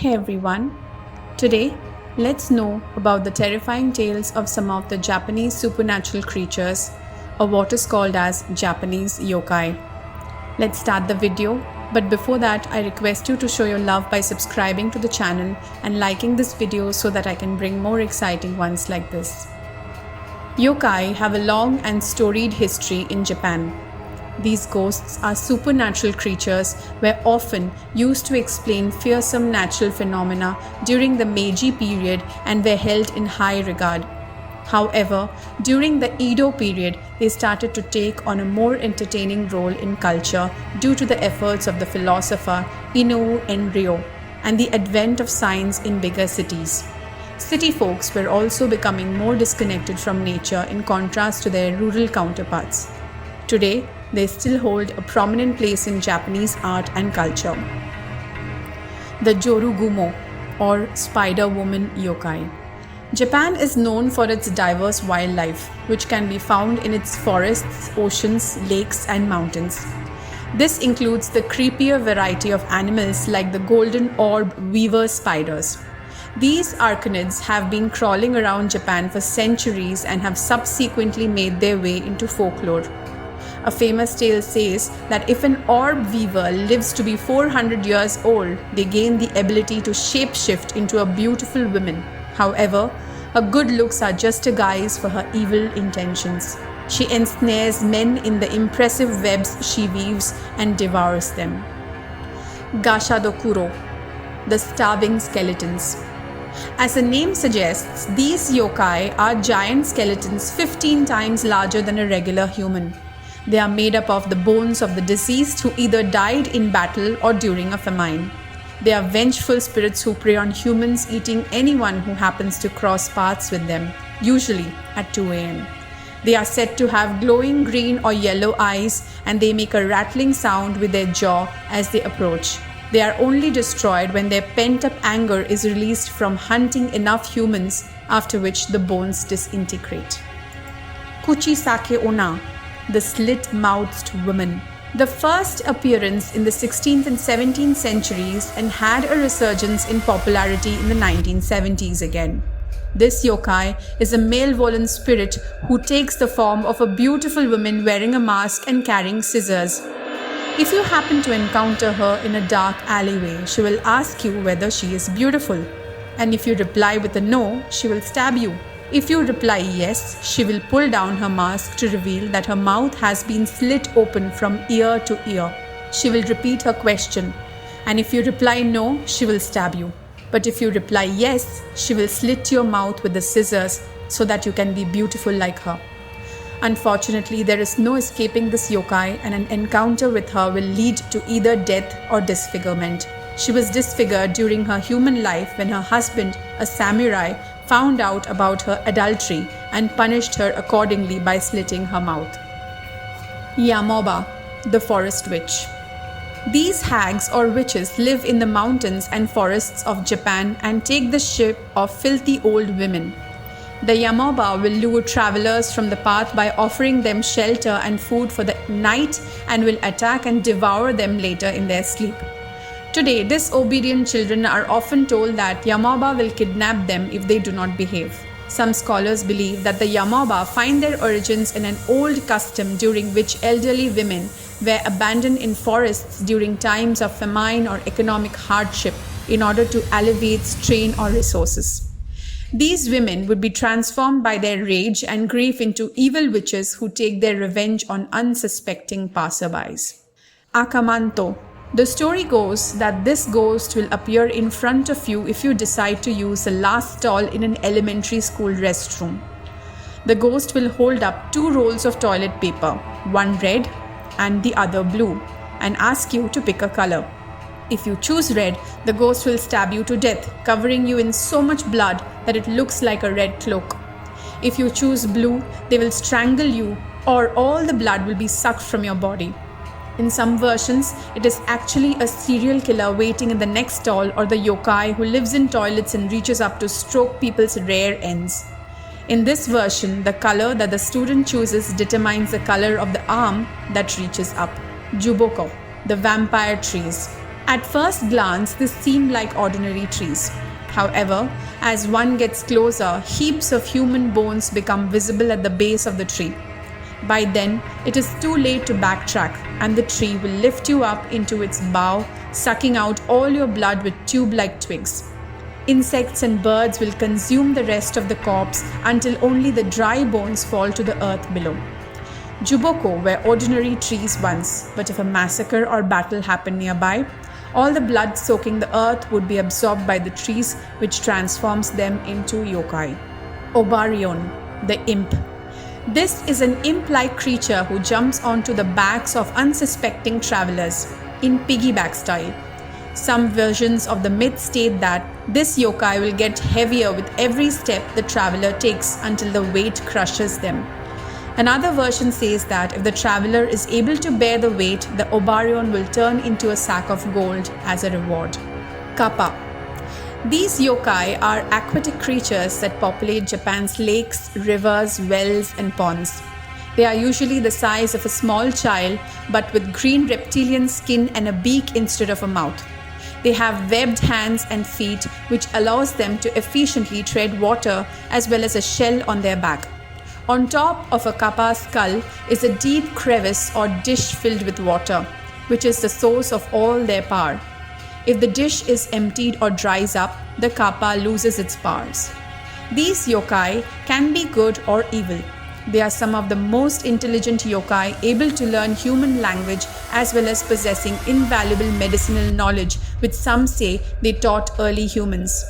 Hey everyone, today let's know about the terrifying tales of some of the Japanese supernatural creatures, or what is called as Japanese yokai. Let's start the video, but before that I request you to show your love by subscribing to the channel and liking this video so that I can bring more exciting ones like this. Yokai have a long and storied history in Japan. These ghosts are supernatural creatures were often used to explain fearsome natural phenomena during the Meiji period and were held in high regard. However, during the Edo period, they started to take on a more entertaining role in culture due to the efforts of the philosopher Inoue Enryo and the advent of science in bigger cities. City folks were also becoming more disconnected from nature in contrast to their rural counterparts. Today, they still hold a prominent place in Japanese art and culture. The Jorugumo, or Spider Woman yokai. Japan is known for its diverse wildlife, which can be found in its forests, oceans, lakes, and mountains. This includes the creepier variety of animals like the golden orb weaver spiders. These arachnids have been crawling around Japan for centuries and have subsequently made their way into folklore. A famous tale says that if an orb weaver lives to be 400 years old, they gain the ability to shapeshift into a beautiful woman. However, her good looks are just a guise for her evil intentions. She ensnares men in the impressive webs she weaves and devours them. Gashadokuro, the starving skeletons. As the name suggests, these yokai are giant skeletons 15 times larger than a regular human. They are made up of the bones of the deceased who either died in battle or during a famine. They are vengeful spirits who prey on humans, eating anyone who happens to cross paths with them, usually at 2 a.m. They are said to have glowing green or yellow eyes, and they make a rattling sound with their jaw as they approach. They are only destroyed when their pent-up anger is released from hunting enough humans, after which the bones disintegrate. Kuchisake Onna, the slit-mouthed woman. The first appearance in the 16th and 17th centuries and had a resurgence in popularity in the 1970s again. This yokai is a malevolent spirit who takes the form of a beautiful woman wearing a mask and carrying scissors. If you happen to encounter her in a dark alleyway, she will ask you whether she is beautiful. And if you reply with a no, she will stab you. If you reply yes, she will pull down her mask to reveal that her mouth has been slit open from ear to ear. She will repeat her question, and if you reply no, she will stab you. But if you reply yes, she will slit your mouth with the scissors so that you can be beautiful like her. Unfortunately, there is no escaping this yokai, and an encounter with her will lead to either death or disfigurement. She was disfigured during her human life when her husband, a samurai, found out about her adultery and punished her accordingly by slitting her mouth. Yamoba, the forest witch. These hags or witches live in the mountains and forests of Japan and take the shape of filthy old women. The Yamoba will lure travelers from the path by offering them shelter and food for the night and will attack and devour them later in their sleep. Today, disobedient children are often told that Yamoba will kidnap them if they do not behave. Some scholars believe that the Yamoba find their origins in an old custom during which elderly women were abandoned in forests during times of famine or economic hardship in order to alleviate strain or resources. These women would be transformed by their rage and grief into evil witches who take their revenge on unsuspecting passerbys. Akamanto. The story goes that this ghost will appear in front of you if you decide to use the last stall in an elementary school restroom. The ghost will hold up 2 rolls of toilet paper, one red and the other blue, and ask you to pick a color. If you choose red, the ghost will stab you to death, covering you in so much blood that it looks like a red cloak. If you choose blue, they will strangle you, or all the blood will be sucked from your body. In some versions, it is actually a serial killer waiting in the next stall, or the yokai who lives in toilets and reaches up to stroke people's rare ends. In this version, the color that the student chooses determines the color of the arm that reaches up. Juboko, the vampire trees. At first glance, this seemed like ordinary trees. However, as one gets closer, heaps of human bones become visible at the base of the tree. By then, it is too late to backtrack, and the tree will lift you up into its bough, sucking out all your blood with tube-like twigs. Insects and birds will consume the rest of the corpse until only the dry bones fall to the earth below. Juboko were ordinary trees once, but if a massacre or battle happened nearby, all the blood soaking the earth would be absorbed by the trees, which transforms them into yokai. Obarion, the imp. This is an imp-like creature who jumps onto the backs of unsuspecting travelers in piggyback style. Some versions of the myth state that this yokai will get heavier with every step the traveler takes until the weight crushes them. Another version says that if the traveler is able to bear the weight, the obarion will turn into a sack of gold as a reward. Cupup. These yokai are aquatic creatures that populate Japan's lakes, rivers, wells, and ponds. They are usually the size of a small child, but with green reptilian skin and a beak instead of a mouth. They have webbed hands and feet, which allows them to efficiently tread water, as well as a shell on their back. On top of a kappa's skull is a deep crevice or dish filled with water, which is the source of all their power. If the dish is emptied or dries up, the kappa loses its powers. These yokai can be good or evil. They are some of the most intelligent yokai, able to learn human language as well as possessing invaluable medicinal knowledge, which some say they taught early humans.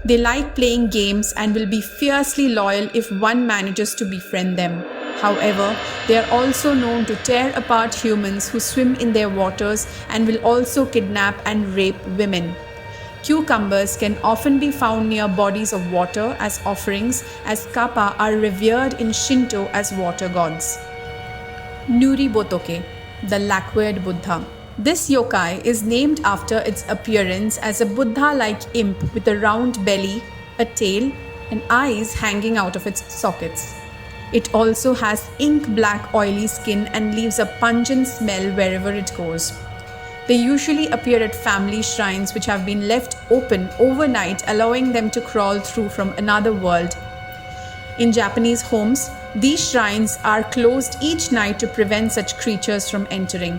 They like playing games and will be fiercely loyal if one manages to befriend them. However, they are also known to tear apart humans who swim in their waters and will also kidnap and rape women. Cucumbers can often be found near bodies of water as offerings, as kappa are revered in Shinto as water gods. Nuri Botoke, the lacquered Buddha. This yokai is named after its appearance as a Buddha-like imp with a round belly, a tail, and eyes hanging out of its sockets. It also has ink-black oily skin and leaves a pungent smell wherever it goes. They usually appear at family shrines which have been left open overnight, allowing them to crawl through from another world. In Japanese homes, these shrines are closed each night to prevent such creatures from entering.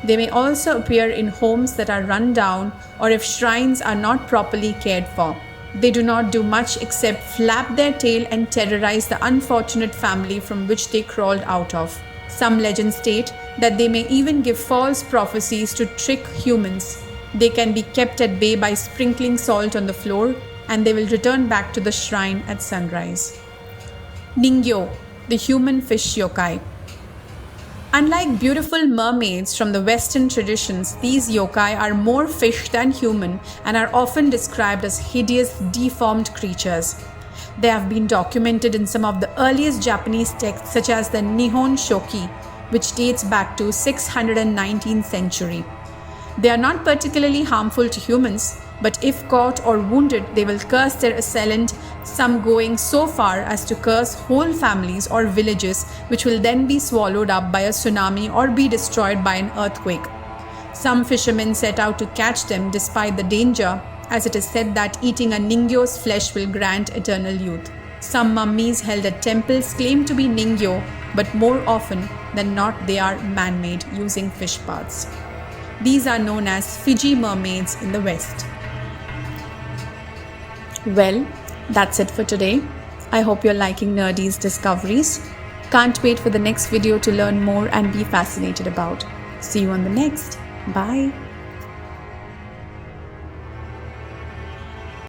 They may also appear in homes that are run down or if shrines are not properly cared for. They do not do much except flap their tail and terrorize the unfortunate family from which they crawled out of. Some legends state that they may even give false prophecies to trick humans. They can be kept at bay by sprinkling salt on the floor, and they will return back to the shrine at sunrise. Ningyo, the human fish yokai. Unlike beautiful mermaids from the Western traditions, these yokai are more fish than human and are often described as hideous, deformed creatures. They have been documented in some of the earliest Japanese texts, such as the Nihon Shoki, which dates back to 619th century. They are not particularly harmful to humans, but if caught or wounded, they will curse their assailant, some going so far as to curse whole families or villages, which will then be swallowed up by a tsunami or be destroyed by an earthquake. Some fishermen set out to catch them despite the danger, as it is said that eating a ningyo's flesh will grant eternal youth. Some mummies held at temples claim to be ningyo, but more often than not they are man-made using fish parts. These are known as Fiji mermaids in the West. Well, that's it for today. I hope you're liking Nerdies discoveries. Can't wait for the next video to learn more and be fascinated about. See you on the next. Bye.